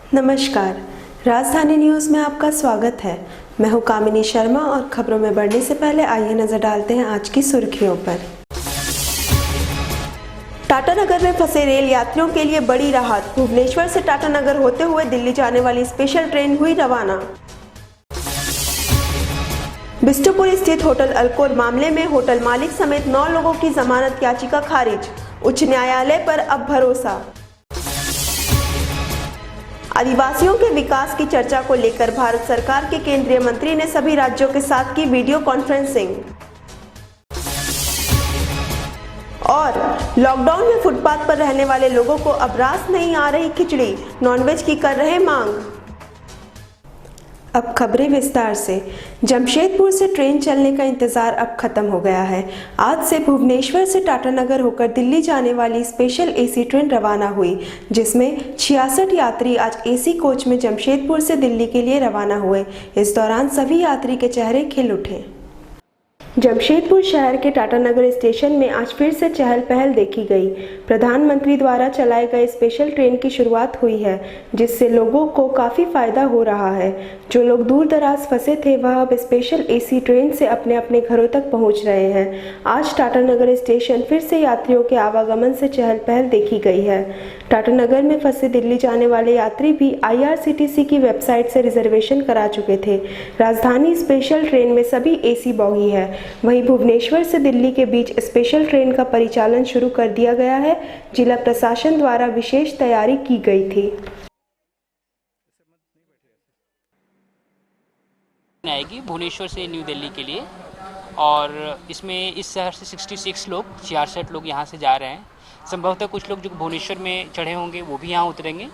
नमस्कार, राजधानी न्यूज़ में आपका स्वागत है। मैं हूं कामिनी शर्मा और खबरों में बढ़ने से पहले आइए नजर डालते हैं आज की सुर्खियों पर। टाटानगर में फंसे रेल यात्रियों के लिए बड़ी राहत। भुवनेश्वर से टाटानगर होते हुए दिल्ली जाने वाली स्पेशल ट्रेन हुई रवाना। बिष्टुपुर स्थित होटल अल्कोर मामले में होटल मालिक समेत 9 लोगों की जमानत याचिका खारिज। उच्च न्यायालय पर अब भरोसा। आदिवासियों के विकास की चर्चा को लेकर भारत सरकार के केंद्रीय मंत्री ने सभी राज्यों के साथ की वीडियो कॉन्फ्रेंसिंग। और लॉकडाउन में फुटपाथ पर रहने वाले लोगों को अब रास नहीं आ रही खिचड़ी, नॉनवेज की कर रहे मांग। अब खबरें विस्तार से। जमशेदपुर से ट्रेन चलने का इंतजार अब खत्म हो गया है। आज से भुवनेश्वर से टाटानगर होकर दिल्ली जाने वाली स्पेशल एसी ट्रेन रवाना हुई, जिसमें 66 यात्री आज एसी कोच में जमशेदपुर से दिल्ली के लिए रवाना हुए। इस दौरान सभी यात्री के चेहरे खिल उठे। जमशेदपुर शहर के टाटानगर स्टेशन में आज फिर से चहल पहल देखी गई। प्रधानमंत्री द्वारा चलाए गए स्पेशल ट्रेन की शुरुआत हुई है, जिससे लोगों को काफ़ी फायदा हो रहा है। जो लोग दूर दराज फंसे थे वह अब स्पेशल एसी ट्रेन से अपने अपने घरों तक पहुंच रहे हैं। आज टाटानगर स्टेशन फिर से यात्रियों के आवागमन से चहल पहल देखी गई है। टाटानगर में फंसे दिल्ली जाने वाले यात्री भी IRCTC की वेबसाइट से रिजर्वेशन करा चुके थे। राजधानी स्पेशल ट्रेन में सभी एसी बोगी है। वहीं भुवनेश्वर से दिल्ली के बीच स्पेशल ट्रेन का परिचालन शुरू कर दिया गया है। जिला प्रशासन द्वारा विशेष तैयारी की गई थी। आएगी भुवनेश्वर से न्यू दिल्ली के लिए, और इसमें इस शहर से 66 लोग 66 लोग यहाँ से जा रहे हैं। संभवतः कुछ लोग जो भुवनेश्वर में चढ़े होंगे वो भी यहाँ उतरेंगे।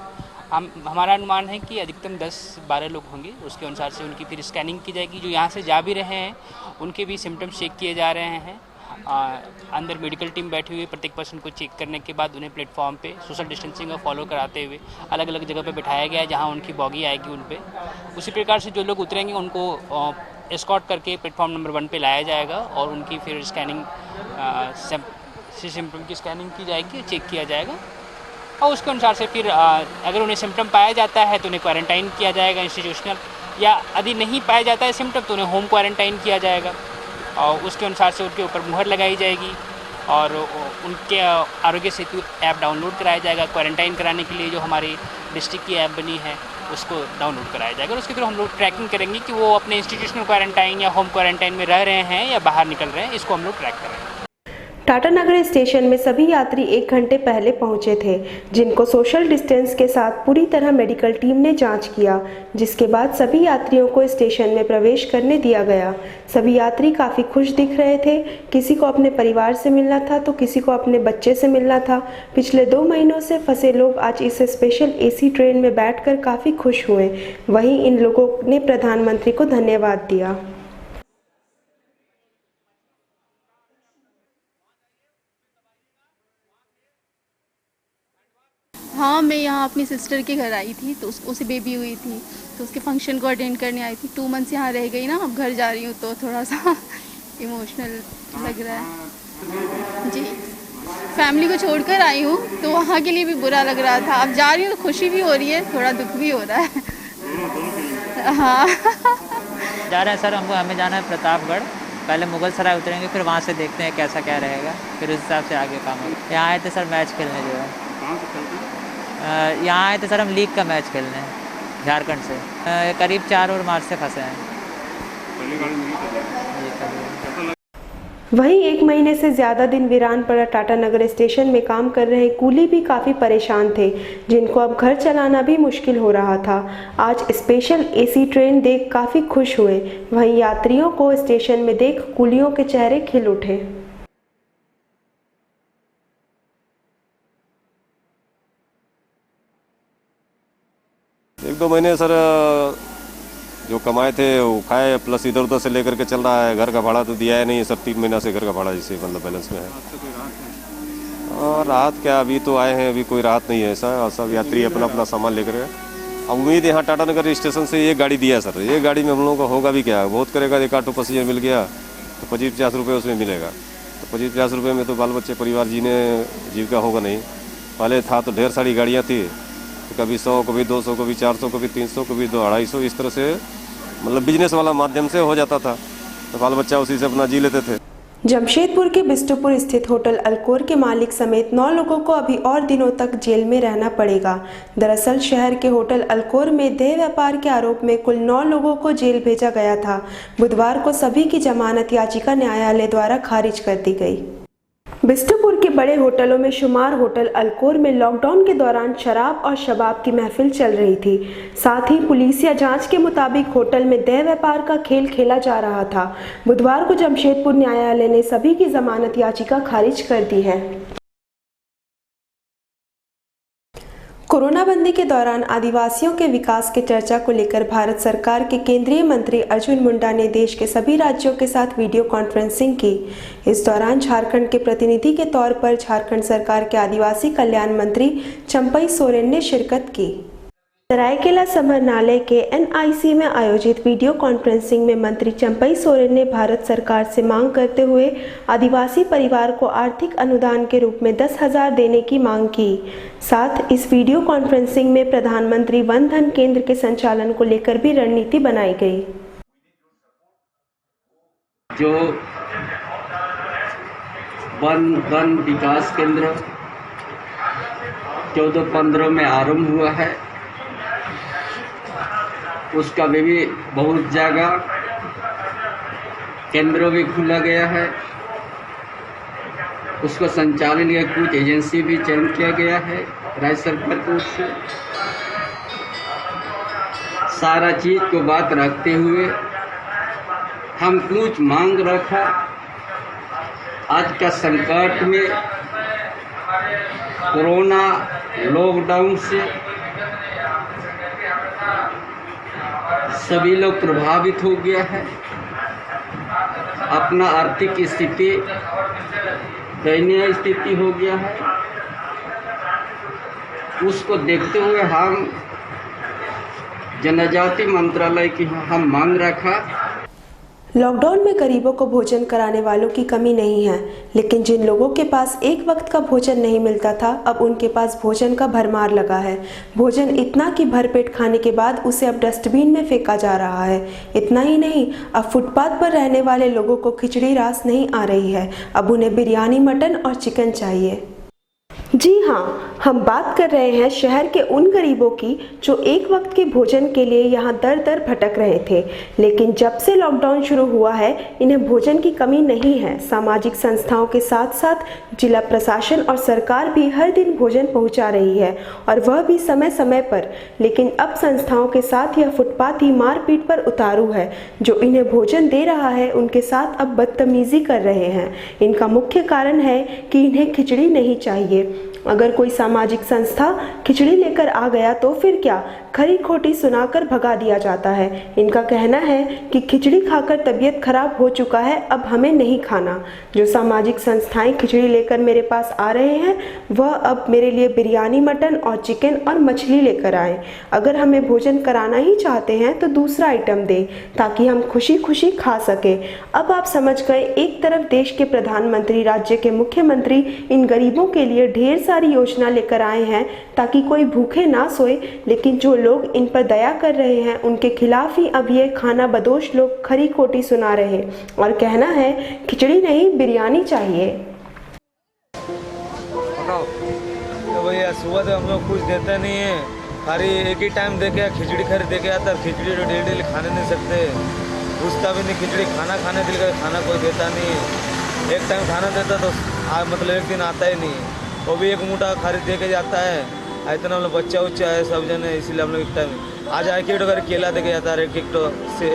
हमारा अनुमान है कि अधिकतम 10-12 लोग होंगे। उसके अनुसार से उनकी फिर स्कैनिंग की जाएगी। जो यहाँ से जा भी रहे हैं उनके भी सिम्टम्स चेक किए जा रहे हैं। अंदर मेडिकल टीम बैठी हुई है। प्रत्येक पर्सन को चेक करने के बाद उन्हें प्लेटफॉर्म पे सोशल डिस्टेंसिंग का फॉलो कराते हुए अलग अलग जगह पे बिठाया गया है, जहाँ उनकी बॉगी आएगी उन पे। उसी प्रकार से जो लोग उतरेंगे उनको एस्कॉर्ट करके प्लेटफॉर्म नंबर 1 पे लाया जाएगा और उनकी फिर स्कैनिंग सिम्टम की स्कैनिंग की जाएगी, चेक किया जाएगा। और उसके अनुसार से फिर अगर उन्हें सिम्टम पाया जाता है तो उन्हें क्वारंटाइन किया जाएगा इंस्टीट्यूशनल, या यदि नहीं पाया जाता है सिम्टम तो उन्हें होम क्वारंटाइन किया जाएगा। और उसके अनुसार से उनके ऊपर मुहर लगाई जाएगी और उनके आरोग्य सेतु ऐप डाउनलोड कराया जाएगा। क्वारंटाइन कराने के लिए जो हमारी डिस्ट्रिक्ट की ऐप बनी है उसको डाउनलोड कराया जाएगा और उसके थ्रू हम लोग ट्रैकिंग करेंगे कि वो अपने इंस्टीट्यूशनल क्वारंटाइन या होम क्वारंटाइन में रह रहे हैं या बाहर निकल रहे हैं। इसको हम लोग ट्रैक करेंगे। टाटानगर स्टेशन में सभी यात्री 1 घंटे पहले पहुंचे थे, जिनको सोशल डिस्टेंस के साथ पूरी तरह मेडिकल टीम ने जांच किया, जिसके बाद सभी यात्रियों को स्टेशन में प्रवेश करने दिया गया। सभी यात्री काफ़ी खुश दिख रहे थे। किसी को अपने परिवार से मिलना था तो किसी को अपने बच्चे से मिलना था। पिछले 2 महीनों से फंसे लोग आज इस स्पेशल एसी ट्रेन में बैठकर काफ़ी खुश हुए। वहीं इन लोगों ने प्रधानमंत्री को धन्यवाद दिया। हाँ, मैं यहाँ अपनी सिस्टर के घर आई थी, तो उसको से बेबी हुई थी, तो उसके फंक्शन को अटेंड करने आई थी। 2 मंथ्स यहाँ रह गई ना, अब घर जा रही हूँ तो थोड़ा सा इमोशनल लग रहा है जी। फैमिली को छोड़कर आई हूँ तो वहाँ के लिए भी बुरा लग रहा था। अब जा रही हूँ तो खुशी भी हो रही है, थोड़ा दुख भी हो रहा है। हाँ जा रहे हैं सर, हमें जाना है प्रतापगढ़। पहले मुगल सराय उतरेंगे, फिर वहाँ से देखते हैं कैसा क्या रहेगा, फिर उस हिसाब से आगे काम होगा। यहाँ आए थे सर मैच खेलने जो है। यहाँ आए थे सर हम लीग का मैच खेलने झारखंड से। करीब 4 और मार्च से फंसे हैं। वहीं 1 महीने से ज़्यादा दिन वीरान पड़ा टाटानगर स्टेशन में काम कर रहे कूली भी काफ़ी परेशान थे, जिनको अब घर चलाना भी मुश्किल हो रहा था। आज स्पेशल एसी ट्रेन देख काफ़ी खुश हुए। वहीं यात्रियों को स्टेशन में देख कूलियों के चेहरे खिल उठे। 1-2 महीने सर जो कमाए थे वो खाए, प्लस इधर उधर से लेकर के चल रहा है। घर का भाड़ा तो दिया है नहीं सर, 3 महीना से घर का भाड़ा जिससे मतलब बैलेंस में है। और राहत क्या, अभी तो आए हैं, अभी कोई राहत नहीं है ऐसा। सब यात्री अपना अपना सामान लेकर गए। अब उम्मीद यहाँ टाटानगर स्टेशन से ये गाड़ी दिया सर, ये गाड़ी में हम लोगों का होगा भी क्या, बहुत करेगा। 1 ऑटो पैसेंजर मिल गया तो 25-50 रुपये उसमें मिलेगा, तो 25-50 रुपये में तो बाल बच्चे परिवार जीने जीविका होगा नहीं। पहले था तो ढेर सारी गाड़ियाँ थी, कभी 100, कभी 200, कभी 400, कभी 300, कभी 250, इस तरह से मतलब बिजनेस वाला माध्यम से हो जाता था। तो बाल बच्चा उसी से अपना जी लेते थे। जमशेदपुर के बिष्टुपुर स्थित होटल अल्कोर के मालिक समेत 9 लोगों को अभी और दिनों तक जेल में रहना पड़ेगा। दरअसल शहर के होटल अल्कोर में देह व्यापार के आरोप में कुल 9 लोगों को जेल भेजा गया था। बुधवार को सभी की जमानत याचिका न्यायालय द्वारा खारिज कर दी गई। बिष्टुपुर के बड़े होटलों में शुमार होटल अल्कोर में लॉकडाउन के दौरान शराब और शबाब की महफिल चल रही थी। साथ ही पुलिसिया जांच के मुताबिक होटल में देह व्यापार का खेल खेला जा रहा था। बुधवार को जमशेदपुर न्यायालय ने सभी की जमानत याचिका खारिज कर दी है। कोरोना बंदी के दौरान आदिवासियों के विकास के चर्चा को लेकर भारत सरकार के केंद्रीय मंत्री अर्जुन मुंडा ने देश के सभी राज्यों के साथ वीडियो कॉन्फ्रेंसिंग की। इस दौरान झारखंड के प्रतिनिधि के तौर पर झारखंड सरकार के आदिवासी कल्याण मंत्री चंपई सोरेन ने शिरकत की। सरायकेला समाहरणालय के NIC में आयोजित वीडियो कॉन्फ्रेंसिंग में मंत्री चंपई सोरेन ने भारत सरकार से मांग करते हुए आदिवासी परिवार को आर्थिक अनुदान के रूप में 10,000 देने की मांग की। साथ इस वीडियो कॉन्फ्रेंसिंग में प्रधानमंत्री वन धन केंद्र के संचालन को लेकर भी रणनीति बनाई गई। जो वन धन विकास केंद्र 14-15 में आरंभ हुआ है, उसका भी बहुत जगह केंद्र भी खुला गया है। उसको संचालन के कुछ एजेंसी भी चयन किया गया है राज्य सरकार की ओर से। सारा चीज को बात रखते हुए हम कुछ मांग रखा। आज का संकट में कोरोना लॉकडाउन से सभी लोग प्रभावित हो गया है। अपना आर्थिक स्थिति दयनीय स्थिति हो गया है। उसको देखते हुए हम जनजाति मंत्रालय की हम मांग रखा। लॉकडाउन में गरीबों को भोजन कराने वालों की कमी नहीं है, लेकिन जिन लोगों के पास एक वक्त का भोजन नहीं मिलता था, अब उनके पास भोजन का भरमार लगा है। भोजन इतना कि भरपेट खाने के बाद उसे अब डस्टबिन में फेंका जा रहा है। इतना ही नहीं, अब फुटपाथ पर रहने वाले लोगों को खिचड़ी रास नहीं आ रही है, अब उन्हें बिरयानी, मटन और चिकन चाहिए। जी हाँ, हम बात कर रहे हैं शहर के उन गरीबों की जो एक वक्त के भोजन के लिए यहाँ दर दर भटक रहे थे, लेकिन जब से लॉकडाउन शुरू हुआ है इन्हें भोजन की कमी नहीं है। सामाजिक संस्थाओं के साथ साथ जिला प्रशासन और सरकार भी हर दिन भोजन पहुँचा रही है, और वह भी समय समय पर। लेकिन अब संस्थाओं के साथ यह फुटपाथ ही मारपीट पर उतारू है। जो इन्हें भोजन दे रहा है उनके साथ अब बदतमीजी कर रहे हैं। इनका मुख्य कारण है कि इन्हें खिचड़ी नहीं चाहिए। अगर कोई सामाजिक संस्था खिचड़ी लेकर आ गया तो फिर क्या, खरी खोटी सुनाकर भगा दिया जाता है। इनका कहना है कि खिचड़ी खाकर तबीयत खराब हो चुका है, अब हमें नहीं खाना। जो सामाजिक संस्थाएं खिचड़ी लेकर मेरे पास आ रहे हैं वह अब मेरे लिए बिरयानी, मटन और चिकन और मछली लेकर आएं। अगर हमें भोजन कराना ही चाहते हैं तो दूसरा आइटम दें ताकि हम खुशी खुशी खा सके। अब आप समझ गए, एक तरफ देश के प्रधानमंत्री, राज्य के मुख्यमंत्री इन गरीबों के लिए ढेर सारी योजना लेकर आए हैं ताकि कोई भूखे ना सोए, लेकिन जो लोग इन पर दया कर रहे हैं उनके खिलाफ ही अब ये खाना बदोश लोग खरी खोटी सुना रहे और कहना है खिचड़ी नहीं बिरयानी चाहिए। तो भैया सुबह तो हम लोग कुछ देते नहीं है, खाली एक ही टाइम दे के खिचड़ी खरीद दे के आता। खिचड़ी तो डेली खाने नहीं सकते, उसका भी नहीं खिचड़ी खाना खाने दिल का खाना कोई देता नहीं है। एक टाइम खाना देता तो मतलब एक दिन आता ही नहीं है, वो भी एक मुठा खरीद दे के जाता है। इतना हम लोग बच्चा उच्चा है सब जने, इसीलिए हम लोग एक टाइम आज एक अगर केला दे के जाता है, एक तो से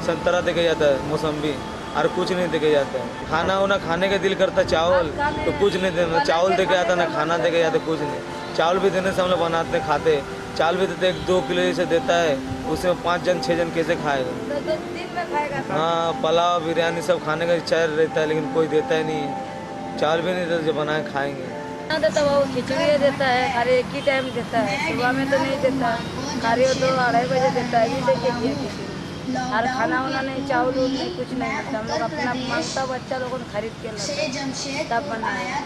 संतरा दे के जाता है, मौसम्बी, और कुछ नहीं दे के जाता है। खाना वाना खाने का दिल करता चावल तो कुछ नहीं देना, चावल दे के आता ना खाना दे के जाता कुछ नहीं। चावल भी देने से हम लोग बनाते खाते, चावल भी देते 1-2 किलो जैसे देता है, उसमें 5 जन 6 जन कैसे खाएगा। हाँ, पुलाव बिरयानी सब खाने का इच्छा रहता है, लेकिन कोई देता ही नहीं है। चावल भी नहीं देता जो बनाए खाएंगे। देता वो खिचड़ी देता है, खाली एक ही टाइम देता है, सुबह में तो नहीं देता, खाली वो तो 2:30 बजे देता है। ये देखिए खिचड़ी और खाना वाना नहीं, चावल नहीं, कुछ नहीं देता। हम लोग अपना मांगता बच्चा लोगों ने खरीद के लाता तब बनाया,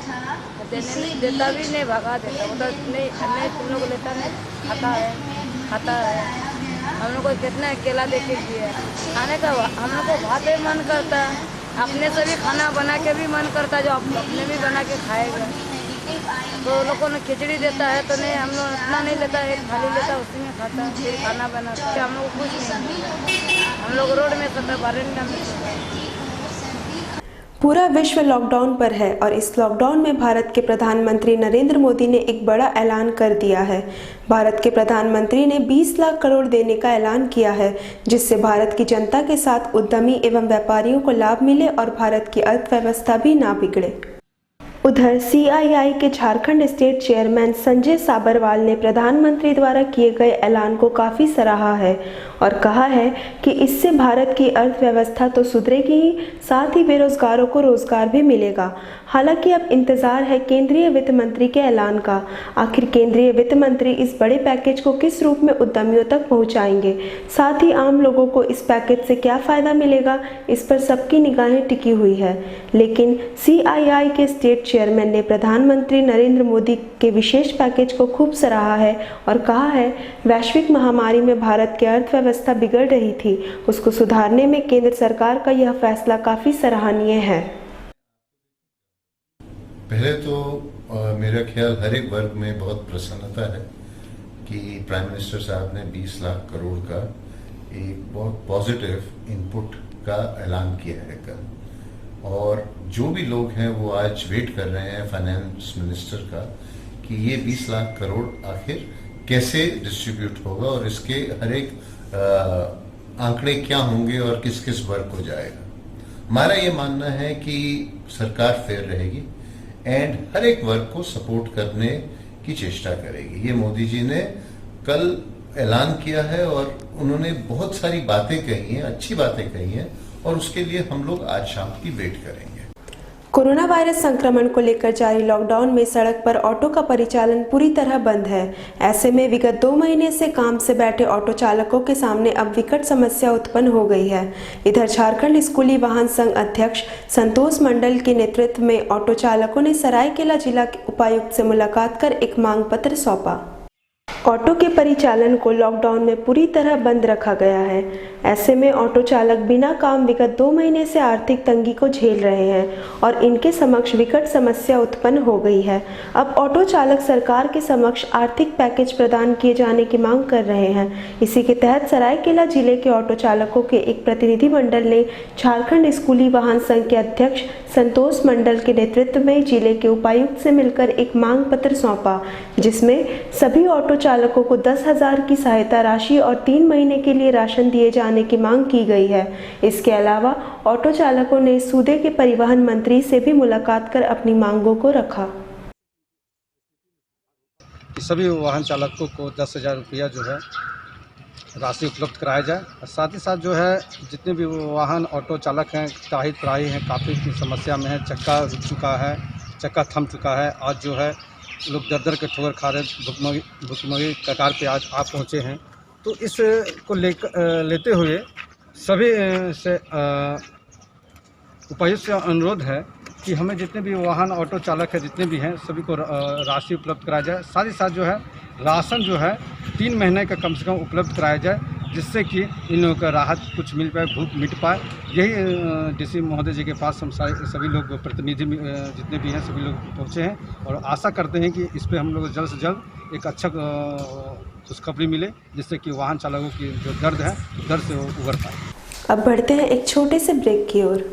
देता भी नहीं, भगा देता। वो तो नहीं तुम लोग लेता नहीं, खाता है। हम लोग को कितना अकेला देखे दिया खाने का, हम लोग को भात भी मन करता है, अपने से भी खाना बना के भी मन करता है, जो अपने भी बना के खाएगा। तो लोगों ने खिचड़ी देता है तो नहीं, हम लोग इतना नहीं लेता, एक थाली लेता उसी में खाता है, फिर खाना बनाता है। हम लोग को कुछ नहीं, हम लोग रोड में सोता, बारंडा में सोता। पूरा विश्व लॉकडाउन पर है और इस लॉकडाउन में भारत के प्रधानमंत्री नरेंद्र मोदी ने एक बड़ा ऐलान कर दिया है। भारत के प्रधानमंत्री ने 20 लाख करोड़ देने का ऐलान किया है, जिससे भारत की जनता के साथ उद्यमी एवं व्यापारियों को लाभ मिले और भारत की अर्थव्यवस्था भी ना बिगड़े। उधर सीआईआई के झारखंड स्टेट चेयरमैन संजय साबरवाल ने प्रधानमंत्री द्वारा किए गए ऐलान को काफ़ी सराहा है और कहा है कि इससे भारत की अर्थव्यवस्था तो सुधरेगी ही, साथ ही बेरोजगारों को रोजगार भी मिलेगा। हालांकि अब इंतजार है केंद्रीय वित्त मंत्री के ऐलान का। आखिर केंद्रीय वित्त मंत्री इस बड़े पैकेज को किस रूप में उद्यमियों तक पहुंचाएंगे, साथ ही आम लोगों को इस पैकेज से क्या फ़ायदा मिलेगा, इस पर सबकी निगाहें टिकी हुई है। लेकिन सीआईआई के स्टेट चेयरमैन ने प्रधानमंत्री नरेंद्र मोदी के विशेष पैकेज को खूब सराहा है और कहा है, वैश्विक महामारी में भारत की अर्थव्यवस्था बिगड़ रही थी, उसको सुधारने में केंद्र सरकार का यह फैसला काफ़ी सराहनीय है। पहले तो मेरा ख्याल हर एक वर्ग में बहुत प्रसन्नता है कि प्राइम मिनिस्टर साहब ने 20 लाख करोड़ का एक बहुत पॉजिटिव इनपुट का ऐलान किया है कल। और जो भी लोग हैं वो आज वेट कर रहे हैं फाइनेंस मिनिस्टर का कि ये 20 लाख करोड़ आखिर कैसे डिस्ट्रीब्यूट होगा और इसके हर एक आंकड़े क्या होंगे और किस किस वर्ग को जाएगा। हमारा ये मानना है कि सरकार फेयर रहेगी एंड हर एक वर्ग को सपोर्ट करने की चेष्टा करेगी। ये मोदी जी ने कल ऐलान किया है और उन्होंने बहुत सारी बातें कही हैं, अच्छी बातें कही हैं और उसके लिए हम लोग आज शाम की वेट करेंगे। कोरोना वायरस संक्रमण को लेकर जारी लॉकडाउन में सड़क पर ऑटो का परिचालन पूरी तरह बंद है। ऐसे में विगत 2 महीने से काम से बैठे ऑटो चालकों के सामने अब विकट समस्या उत्पन्न हो गई है। इधर झारखंड स्कूली वाहन संघ अध्यक्ष संतोष मंडल के नेतृत्व में ऑटो चालकों ने सरायकेला जिला के उपायुक्त से मुलाकात कर एक मांग पत्र सौंपा। ऑटो के परिचालन को लॉकडाउन में पूरी तरह बंद रखा गया है। ऐसे में ऑटो चालक बिना काम विगत 2 महीने से आर्थिक तंगी को झेल रहे हैं और इनके समक्ष विकट समस्या उत्पन्न हो गई है। अब ऑटो चालक सरकार के समक्ष आर्थिक पैकेज प्रदान किए जाने की मांग कर रहे हैं। इसी के तहत सरायकेला जिले के ऑटो चालकों के एक प्रतिनिधिमंडल ने झारखंड स्कूली वाहन संघ के अध्यक्ष संतोष मंडल के नेतृत्व में जिले के उपायुक्त से मिलकर एक मांग पत्र सौंपा, जिसमें सभी ऑटो चालकों को 10,000 की सहायता राशि और 3 महीने के लिए राशन दिए जाने की मांग की गई है। इसके अलावा ऑटो चालकों ने सूबे के परिवहन मंत्री से भी मुलाकात कर अपनी मांगों को रखा। सभी वाहन चालकों को 10,000 रुपया जो है राशि उपलब्ध कराया जाए और साथ ही साथ जो है जितने भी वाहन ऑटो चालक हैं त्राही हैं, काफ़ी समस्या में है, चक्का रुक चुका है, चक्का थम चुका है। आज जो है लोग दर के ठोकर खा रहे, भुखमरी कगार पे आज आप पहुँचे हैं। तो इस को लेते हुए सभी से उपायुक्त से अनुरोध है कि हमें जितने भी वाहन ऑटो चालक है जितने भी हैं सभी को राशि उपलब्ध कराया जाए। साथ ही साथ जो है राशन जो है 3 महीने का कम से कम उपलब्ध कराया जाए, जिससे कि इन लोगों का राहत कुछ मिल पाए, भूख मिट पाए। यही डीसी महोदय जी के पास हम सभी लोग प्रतिनिधि जितने भी हैं सभी लोग पहुँचे हैं और आशा करते हैं कि इस पर हम लोग जल्द से जल्द एक अच्छा खुशखबरी मिले, जिससे कि वाहन चालकों की जो दर्द है दर्द से वो उबर पाए। अब बढ़ते हैं एक छोटे से ब्रेक की ओर।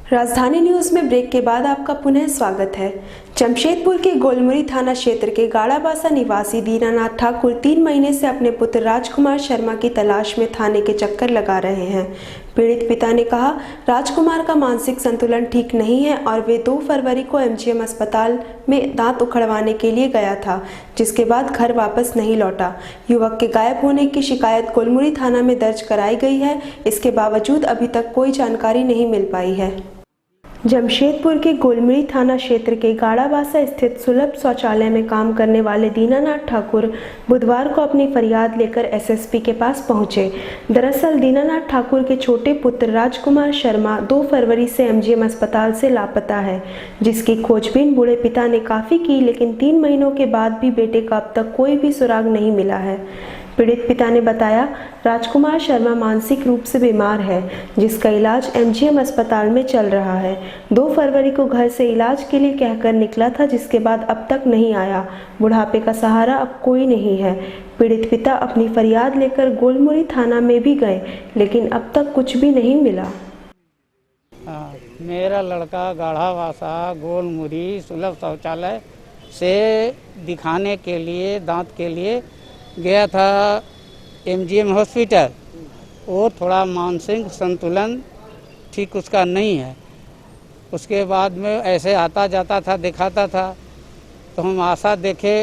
राजधानी न्यूज में ब्रेक के बाद आपका पुनः स्वागत है। जमशेदपुर के गोलमुरी थाना क्षेत्र के गाड़ाबासा निवासी दीनानाथ ठाकुर 3 महीने से अपने पुत्र राजकुमार शर्मा की तलाश में थाने के चक्कर लगा रहे हैं। पीड़ित पिता ने कहा, राजकुमार का मानसिक संतुलन ठीक नहीं है और वे 2 फरवरी को एमजीएम अस्पताल में दांत उखड़वाने के लिए गया था, जिसके बाद घर वापस नहीं लौटा। युवक के गायब होने की शिकायत गोलमुरी थाना में दर्ज कराई गई है। इसके बावजूद अभी तक कोई जानकारी नहीं मिल पाई है। जमशेदपुर के गोलमुरी थाना क्षेत्र के गाड़ाबासा स्थित सुलभ शौचालय में काम करने वाले दीनानाथ ठाकुर बुधवार को अपनी फरियाद लेकर एसएसपी के पास पहुंचे। दरअसल दीनानाथ ठाकुर के छोटे पुत्र राजकुमार शर्मा 2 फरवरी से एमजीएम अस्पताल से लापता है, जिसकी खोजबीन बूढ़े पिता ने काफ़ी की, लेकिन 3 महीनों के बाद भी बेटे का अब तक कोई भी सुराग नहीं मिला है। पीड़ित पिता ने बताया, राजकुमार शर्मा मानसिक रूप से बीमार है, जिसका इलाज एमजीएम अस्पताल में चल रहा है। 2 फरवरी को घर से इलाज के लिए कहकर निकला था, जिसके बाद अब तक नहीं आया। बुढ़ापे का सहारा अब कोई नहीं है। पीड़ित पिता अपनी फरियाद लेकर गोलमुरी थाना में भी गए, लेकिन अब तक कुछ भी नहीं मिला। मेरा लड़का गाढ़ावासा गोलमुरी सुलभ शौचालय से दिखाने के लिए दांत के लिए गया था एमजीएम हॉस्पिटल। वो थोड़ा मानसिक संतुलन ठीक उसका नहीं है। उसके बाद में ऐसे आता जाता था, दिखाता था, तो हम आशा देखे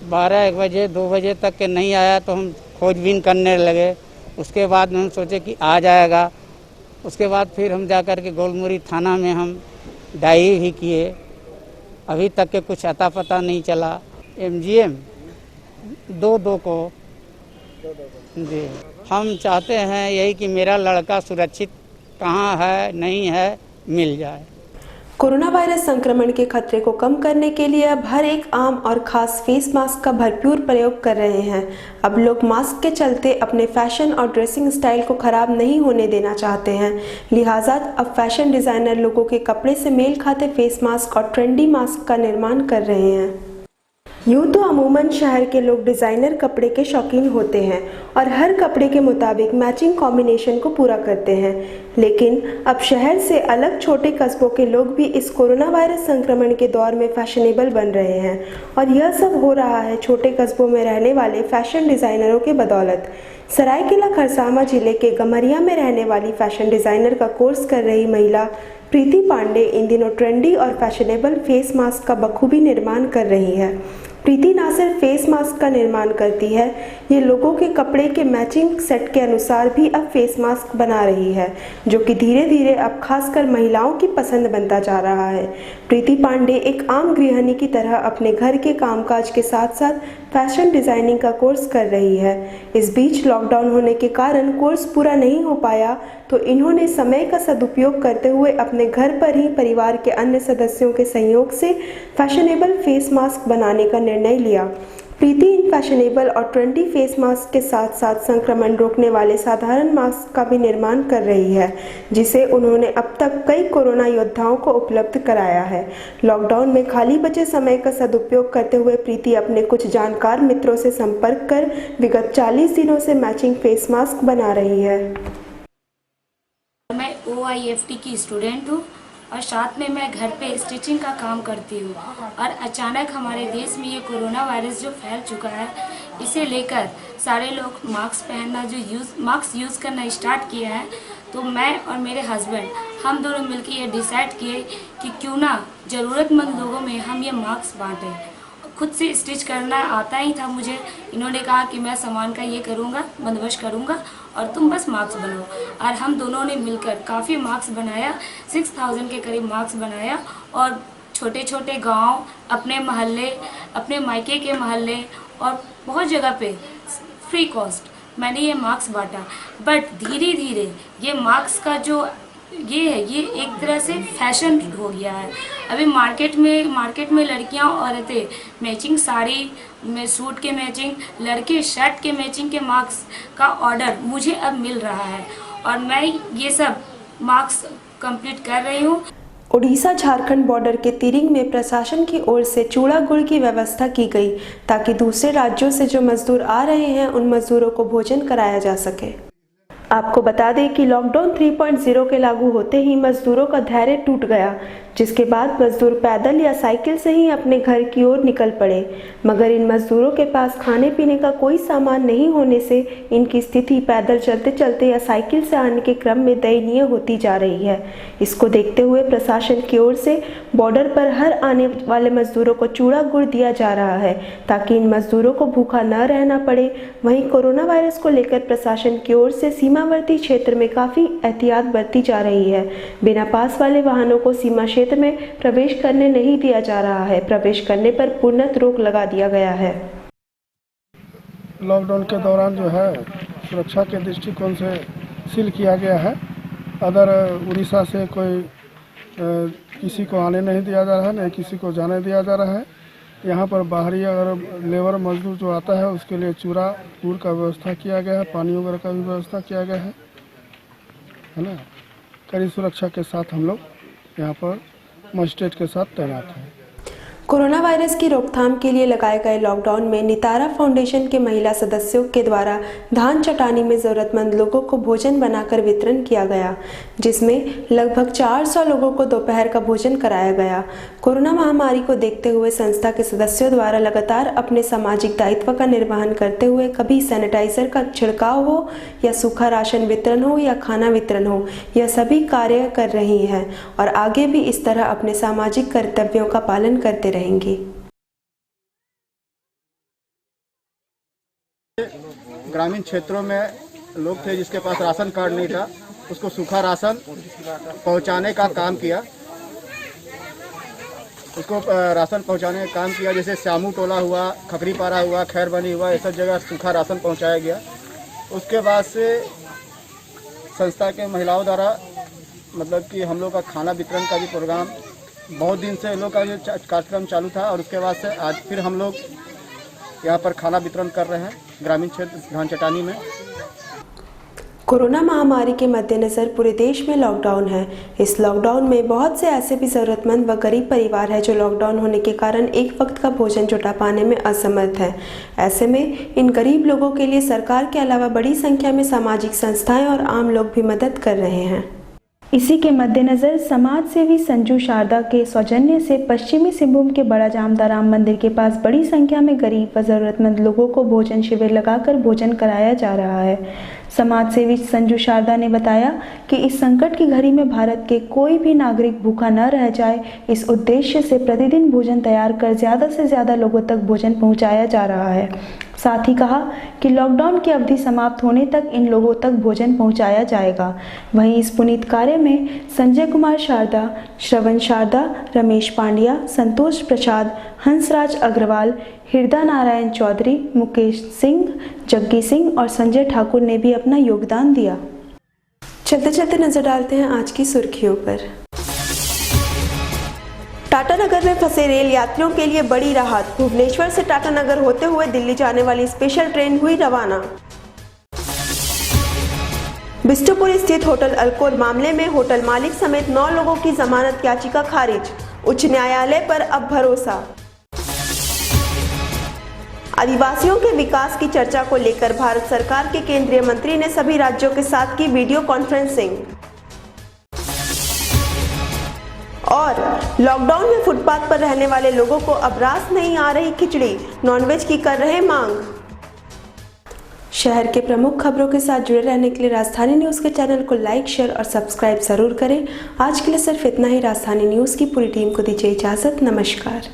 12-1 बजे 2 बजे तक के नहीं आया, तो हम खोजबीन करने लगे। उसके बाद में हम सोचे कि आ जाएगा। उसके बाद फिर हम जाकर के गोलमुरी थाना में हम डायरी भी किए। अभी तक के कुछ अता पता नहीं चला। एमजीएम 2-2 को जी हम चाहते हैं यही कि मेरा लड़का सुरक्षित कहाँ है, नहीं है, मिल जाए। कोरोना वायरस संक्रमण के खतरे को कम करने के लिए अब हर एक आम और खास फेस मास्क का भरपूर प्रयोग कर रहे हैं। अब लोग मास्क के चलते अपने फैशन और ड्रेसिंग स्टाइल को खराब नहीं होने देना चाहते हैं, लिहाजा अब फैशन डिजाइनर लोगों के कपड़े से मेल खाते फेस मास्क और ट्रेंडी मास्क का निर्माण कर रहे हैं। यूँ तो अमूमन शहर के लोग डिज़ाइनर कपड़े के शौकीन होते हैं और हर कपड़े के मुताबिक मैचिंग कॉम्बिनेशन को पूरा करते हैं, लेकिन अब शहर से अलग छोटे कस्बों के लोग भी इस कोरोना वायरस संक्रमण के दौर में फैशनेबल बन रहे हैं, और यह सब हो रहा है छोटे कस्बों में रहने वाले फैशन डिज़ाइनरों के बदौलत। सरायकेला खरसावां जिले के गमरिया में रहने वाली फैशन डिज़ाइनर का कोर्स कर रही महिला प्रीति पांडे इन दिनों ट्रेंडी और फैशनेबल फेस मास्क का बखूबी निर्माण कर रही है। प्रीति न सिर्फ फेस मास्क का निर्माण करती है, ये लोगों के कपड़े के मैचिंग सेट के अनुसार भी अब फेस मास्क बना रही है, जो कि धीरे धीरे अब खासकर महिलाओं की पसंद बनता जा रहा है। प्रीति पांडे एक आम गृहिणी की तरह अपने घर के कामकाज के साथ साथ फैशन डिज़ाइनिंग का कोर्स कर रही है। इस बीच लॉकडाउन होने के कारण कोर्स पूरा नहीं हो पाया, तो इन्होंने समय का सदुपयोग करते हुए अपने घर पर ही परिवार के अन्य सदस्यों के सहयोग से फैशनेबल फेस मास्क बनाने का निर्णय लिया। प्रीति इन फैशनेबल और ट्रेंडी फेस मास्क के साथ साथ संक्रमण रोकने वाले साधारण मास्क का भी निर्माण कर रही है, जिसे उन्होंने अब तक कई कोरोना योद्धाओं को उपलब्ध कराया है। लॉकडाउन में खाली बचे समय का सदुपयोग करते हुए प्रीति अपने कुछ जानकार मित्रों से संपर्क कर विगत 40 दिनों से मैचिंग फेस मास्क बना रही है। मैं OIFT की स्टूडेंट हूँ और साथ में मैं घर पे स्टिचिंग का काम करती हूँ, और अचानक हमारे देश में ये कोरोना वायरस जो फैल चुका है, इसे लेकर सारे लोग मास्क पहनना मास्क यूज़ करना स्टार्ट किया है। तो मैं और मेरे हस्बैंड हम दोनों मिलकर ये डिसाइड किए कि क्यों ना ज़रूरतमंद लोगों में हम ये मास्क बांटें। खुद से स्टिच करना आता ही था मुझे। इन्होंने कहा कि मैं सामान का ये करूँगा, बंदोबस्त करूँगा और तुम बस मास्क बनाओ, और हम दोनों ने मिलकर काफ़ी मास्क बनाया। 6000 के करीब मास्क बनाया, और छोटे छोटे गांव, अपने मोहल्ले, अपने मायके के मोहल्ले और बहुत जगह पे फ्री कॉस्ट मैंने ये मास्क बांटा। बट धीरे धीरे ये मास्क का जो ये एक तरह से फैशन हो गया है। अभी मार्केट में लड़कियां औरतें मैचिंग साड़ी में सूट के मैचिंग, लड़के शर्ट के मैचिंग के मास्क का ऑर्डर मुझे अब मिल रहा है, और मैं ये सब मास्क कंप्लीट कर रही हूँ। उड़ीसा झारखंड बॉर्डर के तिरिंग में प्रशासन की ओर से चूड़ा गुड़ की व्यवस्था की गई, ताकि दूसरे राज्यों से जो मजदूर आ रहे हैं उन मजदूरों को भोजन कराया जा सके। आपको बता दें कि लॉकडाउन 3.0 के लागू होते ही मजदूरों का धैर्य टूट गया, जिसके बाद मजदूर पैदल या साइकिल से ही अपने घर की ओर निकल पड़े। मगर इन मजदूरों के पास खाने पीने का कोई सामान नहीं होने से इनकी स्थिति पैदल चलते चलते या साइकिल से आने के क्रम में दयनीय होती जा रही है। इसको देखते हुए प्रशासन की ओर से बॉर्डर पर हर आने वाले मजदूरों को चूड़ा गुड़ दिया जा रहा है ताकि इन मजदूरों को भूखा न रहना पड़े। वहीं कोरोना वायरस को लेकर प्रशासन की ओर से सीमावर्ती क्षेत्र में काफ़ी एहतियात बरती जा रही है। बिना पास वाले वाहनों को सीमा क्षेत्र में प्रवेश करने नहीं दिया जा रहा है। प्रवेश करने पर पूर्णतः रोक लगा दिया गया है। लॉकडाउन के दौरान जो है सुरक्षा के दृष्टिकोण से सील किया गया है। अदर उड़ीसा से कोई किसी को आने नहीं दिया जा रहा है, नहीं किसी को जाने दिया जा रहा है। यहाँ पर बाहरी अगर लेबर मजदूर जो आता है उसके लिए चूड़ा गुड़ का व्यवस्था किया गया है, पानी वगैरह का भी व्यवस्था किया गया है ना। कड़ी सुरक्षा के साथ हम लोग यहाँ पर मजिस्ट्रेट के साथ तैनात हैं। कोरोना वायरस की रोकथाम के लिए लगाए गए लॉकडाउन में नितारा फाउंडेशन के महिला सदस्यों के द्वारा धान चटानी में ज़रूरतमंद लोगों को भोजन बनाकर वितरण किया गया, जिसमें लगभग 400 लोगों को दोपहर का भोजन कराया गया। कोरोना महामारी को देखते हुए संस्था के सदस्यों द्वारा लगातार अपने सामाजिक दायित्व का निर्वहन करते हुए कभी सैनिटाइजर का छिड़काव हो या सूखा राशन वितरण हो या खाना वितरण हो, यह सभी कार्य कर रही हैं और आगे भी इस तरह अपने सामाजिक कर्तव्यों का पालन करते रहेंगे। ग्रामीण क्षेत्रों में लोग थे जिसके पास राशन कार्ड नहीं था, उसको सूखा राशन पहुंचाने का काम किया। जैसे श्यामू टोला हुआ, खकरीपारा हुआ, खैरबनी हुआ, ये सब जगह सूखा राशन पहुंचाया गया। उसके बाद से संस्था के महिलाओं द्वारा मतलब कि हम लोग का खाना वितरण का भी प्रोग्राम बहुत दिन से लोग का ये कार्यक्रम चालू था और उसके बाद से आज फिर हम लोग यहाँ पर खाना वितरण कर रहे हैं ग्रामीण क्षेत्र धान चटानी में। कोरोना महामारी के मद्देनज़र पूरे देश में लॉकडाउन है। इस लॉकडाउन में बहुत से ऐसे भी ज़रूरतमंद व गरीब परिवार हैं जो लॉकडाउन होने के कारण एक वक्त का भोजन जुटा पाने में असमर्थ हैं। ऐसे में इन गरीब लोगों के लिए सरकार के अलावा बड़ी संख्या में सामाजिक संस्थाएं और आम लोग भी मदद कर रहे हैं। इसी के मद्देनज़र समाज सेवी संजू शारदा के सौजन्य से पश्चिमी सिंहभूम के बड़ा जामदा राम मंदिर के पास बड़ी संख्या में गरीब व ज़रूरतमंद लोगों को भोजन शिविर लगाकर भोजन कराया जा रहा है। समाज सेवी संजू शारदा ने बताया कि इस संकट की घड़ी में भारत के कोई भी नागरिक भूखा न रह जाए, इस उद्देश्य से प्रतिदिन भोजन तैयार कर ज़्यादा से ज़्यादा लोगों तक भोजन पहुंचाया जा रहा है। साथ ही कहा कि लॉकडाउन की अवधि समाप्त होने तक इन लोगों तक भोजन पहुंचाया जाएगा। वहीं इस पुनीत कार्य में संजय कुमार शारदा, श्रवण शारदा, रमेश पांड्या, संतोष प्रसाद, हंसराज अग्रवाल, हृदय नारायण चौधरी, मुकेश सिंह, जग्गी सिंह और संजय ठाकुर ने भी अपना योगदान दिया। चलते चलते नजर डालते हैं आज की सुर्खियों पर। टाटानगर में फंसे रेल यात्रियों के लिए बड़ी राहत। भुवनेश्वर से टाटानगर होते हुए दिल्ली जाने वाली स्पेशल ट्रेन हुई रवाना। बिष्टुपुर स्थित होटल अल्कोर मामले में होटल मालिक समेत 9 लोगों की जमानत याचिका खारिज। उच्च न्यायालय पर अब भरोसा। आदिवासियों के विकास की चर्चा को लेकर भारत सरकार के केंद्रीय मंत्री ने सभी राज्यों के साथ की वीडियो कॉन्फ्रेंसिंग। और लॉकडाउन में फुटपाथ पर रहने वाले लोगों को अब रास नहीं आ रही खिचड़ी, नॉनवेज की कर रहे मांग। शहर के प्रमुख खबरों के साथ जुड़े रहने के लिए राजधानी न्यूज़ के चैनल को लाइक, शेयर और सब्सक्राइब जरूर करें। आज के लिए सिर्फ इतना ही। राजधानी न्यूज़ की पूरी टीम को दीजिए इजाज़त। नमस्कार।